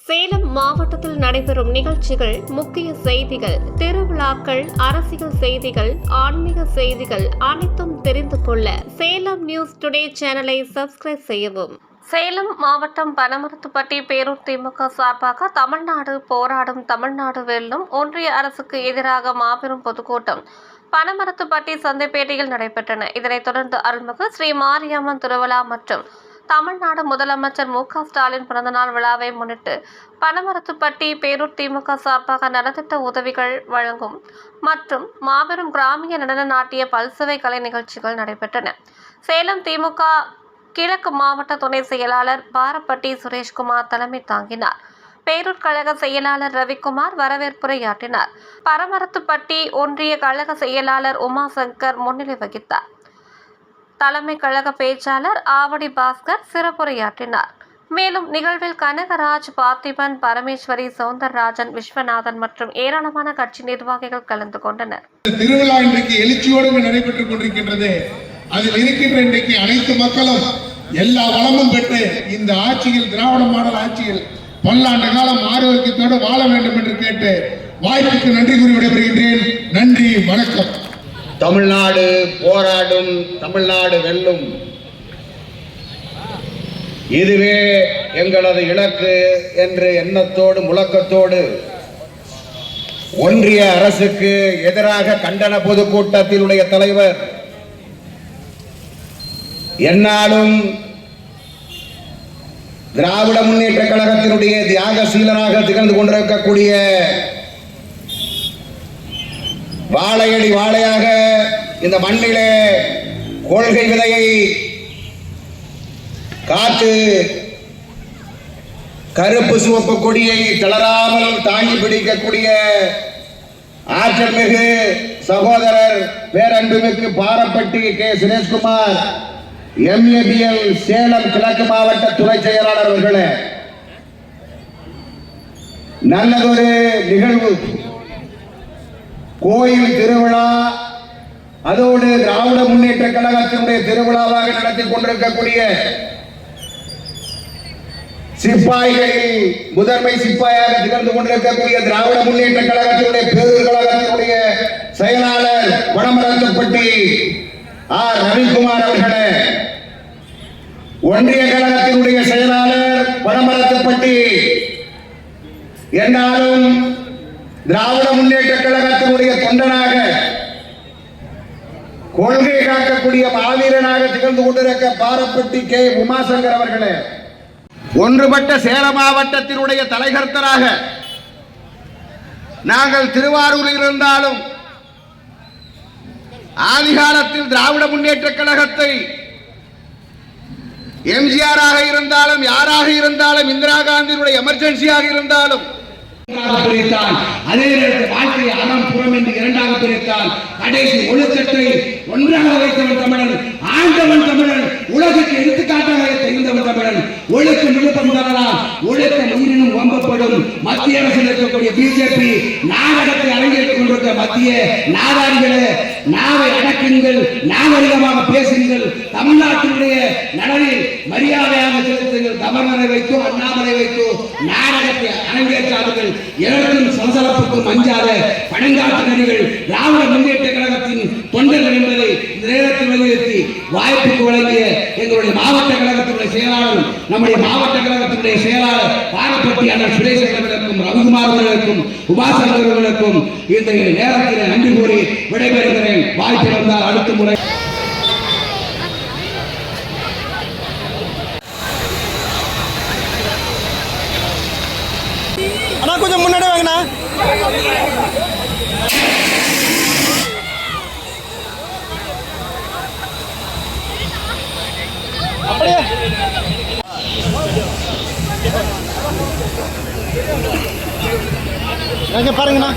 சேலம் மாவட்டத்தில் நடைபெறும் நிகழ்ச்சிகள், முக்கிய செய்திகள், திருவிழாக்கள், அரசியல் செய்திகள், ஆன்மீக செய்திகள் அனைத்தும் தெரிந்து கொள்ள சேலம் நியூஸ் டுடே சேனலை சப்ஸ்கிரைப் செய்யவும். சேலம் மாவட்டம் பனமரத்துப்பட்டி பேரூர் திமுக சார்பாக தமிழ்நாடு போராடும், தமிழ்நாடு வெல்லும், ஒன்றிய அரசுக்கு எதிராக மாபெரும் பொதுக்கூட்டம் பனமரத்துப்பட்டி சந்தைப்பேட்டையில் நடைபெற்றன. இதனைத் தொடர்ந்து அருள்மிகு ஸ்ரீ மாரியம்மன் திருவிழா மற்றும் தமிழ்நாடு முதலமைச்சர் மு.க. ஸ்டாலின் பிறந்தநாள் விழாவை முன்னிட்டு பனமரத்துப்பட்டி பேரூர் திமுக சார்பாக நலத்திட்ட உதவிகள் வழங்கும் மற்றும் மாபெரும் கிராமிய நடன நாட்டிய பல்சுவை கலை நிகழ்ச்சிகள் நடைபெற்றன. சேலம் திமுக கிழக்கு மாவட்ட துணை செயலாளர் பாரப்பட்டி சுரேஷ்குமார் தலைமை தாங்கினார். பேரூர் கழக செயலாளர் ரவிக்குமார் வரவேற்புரையாற்றினார். பனமரத்துப்பட்டி ஒன்றிய கழக செயலாளர் உமாசங்கர் முன்னிலை வகித்தார். தலைமை கழக பேச்சாளர் ஆவடி பாஸ்கர் சிறப்புரையாற்றினார். மேலும் நிகழ்வில் கனகராஜ், பார்த்திபன், பரமேஸ்வரி, சௌந்தரராஜன், விஸ்வநாதன் மற்றும் ஏராளமான கட்சி நிர்வாகிகள் கலந்து கொண்டனர். திருவிழா இன்றைக்கு எழுச்சியோடு நடைபெற்றுக் கொண்டிருக்கின்றது. அதில் இருக்கின்ற இன்றைக்கு அனைத்து மக்களும் எல்லா வளமும் பெற்று இந்த ஆட்சியில், திராவிட மாடல் ஆட்சியில் பல்லாண்டு காலம் ஆரோக்கியத்தோடு வாழ வேண்டும் என்று கேட்டு வாய்ப்புக்கு நன்றி கூறி விடைபெறுகின்றேன். நன்றி, வணக்கம். தமிழ்நாடு போராடும், தமிழ்நாடு வெல்லும், இதுவே எங்களது இலக்கு என்ற எண்ணத்தோடு முழக்கத்தோடு ஒன்றிய அரசுக்கு எதிராக கண்டன பொதுக்கூட்டத்தினுடைய தலைவர், என்னாலும் திராவிட முன்னேற்ற கழகத்தினுடைய தியாகசீலனாக திகழ்ந்து கொண்டிருக்கக்கூடிய, வாழையடி வாழையாக இந்த மண்ணிலே கொள்கை விதையை காத்து கருப்பு சிவப்பு கொடியை தளராமல் தாங்கி பிடிக்கக்கூடிய ஆற்றல் மிகு சகோதரர் பேரன்புமிக்கு பாரப்பட்டி கே. சுரேஷ்குமார் MABL சேலம் கிழக்கு மாவட்ட துணை செயலாளர் அவர்களே, நல்லதொரு நிகழ்வு, கோயில் திருவிழா, அதோடு திராவிட முன்னேற்ற கழகத்தினுடைய திருவிழாவாக நடத்தி கொண்டிருக்கக்கூடிய சிப்பாய்களில் முதன்மை சிப்பாயாக திகழ்ந்து கொண்டிருக்கக்கூடிய திராவிட முன்னேற்ற கழகத்தினுடைய பேரூர் கழகத்தினுடைய செயலாளர் பனமரத்துப்பட்டி ஆர். ரவிக்குமார் அவர்களே, ஒன்றிய கழகத்தினுடைய செயலாளர் பனமரத்துப்பட்டி, என்னாலும் திராவிட முன்னேற்ற கழகத்தினுடைய தொண்டனாக, கொள்கை காக்கக்கூடிய மாவீரனாக திகழ்ந்து கொண்டிருக்க பாரப்பட்டி கே. உமாசங்கர் அவர்களே, ஒன்றுபட்ட சேலம் மாவட்டத்தினுடைய தலைகர்த்தராக நாங்கள் திருவாரூரில் இருந்தாலும் ஆதிகாலத்தில் திராவிட முன்னேற்ற கழகத்தை எம்ஜிஆராக இருந்தாலும், யாராக இருந்தாலும், இந்திரா காந்தியினுடைய எமர்ஜென்சியாக இருந்தாலும் பிரித்தான். அதே நேரத்தில் வாழ்க்கையை அறம் புறம் என்று இரண்டாக பிரித்தான். கடைசி ஒழுக்கத்தை ஒன்றாக வைத்தவன் தமிழன், ஆண்டவன் தமிழன், உலகுக்கு எடுத்துக்காட்டாக தெரிந்தவன் தமிழன். ஒழுக்கம் விழுப்பம் தரலாம், ஒழுக்கம் உயிரினும் வம்பப்படும். மத்திய அரசில் இருக்கக்கூடிய பிஜேபி நாடகத்தை அரங்கேற்றுக் கொண்டிருக்க மத்திய நாதாரிகளே, நாவை அடக்குங்கள், நாகரிகமாக பேசுங்கள், தமிழ்நாட்டினுடைய நலனில் மரியாதையாக செலுத்துங்கள். கவர்னரை வைத்தோ அண்ணாமலை வைத்தோ நாடகத்தை அரங்கேற்றார்கள். எதற்கும் சலசலப்புக்கும் அஞ்சாத பழங்காட்டு நடிகள் திராவிட முன்னேற்ற கழகத்தின் தொண்டர்கள் என்பதை இந்த நேரத்தில் வலியுறுத்தி வாய்ப்புக்கு வழங்கிய எங்களுடைய மாவட்ட கழகத்தினுடைய செயலாளர், நம்முடைய மாவட்ட கழகத்தினுடைய செயலாளர் பாரப்பட்டி அண்ணன் சுரேஷ் அவர்களுக்கும், ரவிக்குமார் அவர்களுக்கும், உபாசகர் அவர்களுக்கும் இந்த நேரத்தில் நன்றி கூறி விடைபெறுகிறேன். வாய்ப்பு இருந்தால் அடுத்த முறை கொஞ்சம் முன்னாடி வாங்கண்ணா. அப்படியே பாருங்கண்ணா.